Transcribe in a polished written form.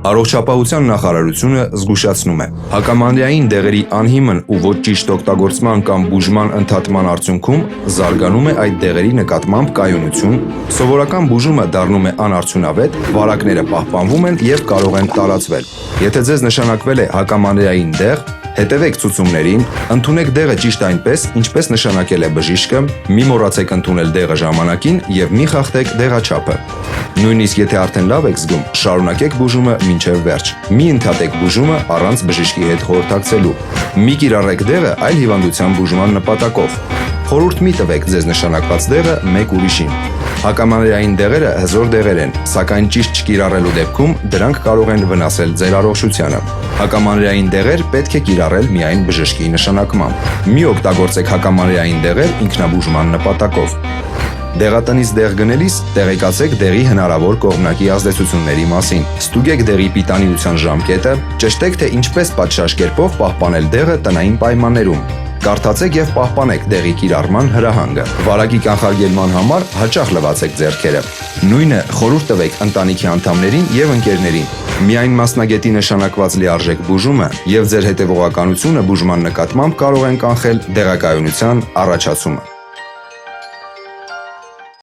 Առողջապահության նախարարությունը զգուշացնում է. հակամանրային դեղերի անհիմն ու ոչ ճիշտ օգտագործման կամ բուժման ընդհատման արդյունքում զարգանում է այդ դեղերի նկատմամբ կայունություն, սովորական բուժումը դառնում է անարդյունավետ, վարակները պահպանվում են և կարող են տարածվել։ Եթե ձեզ նշանակվել է հակամանրային դեղ, հետևեք ցուցումներին, ընդունեք դեղը ճիշտ այնպես, ինչպես նշանակել է բժիշկը, մի մոռացեք ընդունել դեղը ժամանակին և մի խախտեք դեղաչափը։ Նույնիսկ եթե արդեն լավ եք զգում, շարունակեք բուժումը մինչև վերջ։ Մի ընդհատեք բուժումը առանց բժշկի հետ խորհրդակցելու։ Մի կիրառեք դեղը այլ հիվանդության բուժման նպատակով։ Խորհուրդ մի տվեք ձեզ նշանակված դեղը մեկ ուրիշին։ Հակամանրային դեղերը հզոր դեղեր են, սակայն ճիշտ չկիրառելու դեպքում դրանք կարող են վնասել ձեր առողջությանը։ Հակամանրային դեղեր պետք է կիրառել միայն բժշկի նշանակմամբ։ Մի օգտագործեք հակամանրային դեղեր ինքնաբուժման նպատակով։ Դեղատնից դեղ գնելիս տեղեկացեք դեղի հնարավոր կողմնակի ազդեցությունների մասին։ Ստուգեք դեղի պիտանիության ժամկետը, ճշտեք, թե ինչպես պատշաճ կերպով պահպանել դեղը տնային պայմաններում։ Կարդացեք և պահպանեք դեղի կիրառման հրահանգը։ Վարակի կանխարգելման համար հաճախ լվացեք ձեռքերը։ Նույնը խորհուրդ տվեք ընտանիքի անդամներին և ընկերներին։ Միայն մասնագետի նշանակված լիարժեք բուժումը և ձեր հետևողականությունը բուժման նկատմամբ կարող են կանխել դեղակայունության առաջացումը։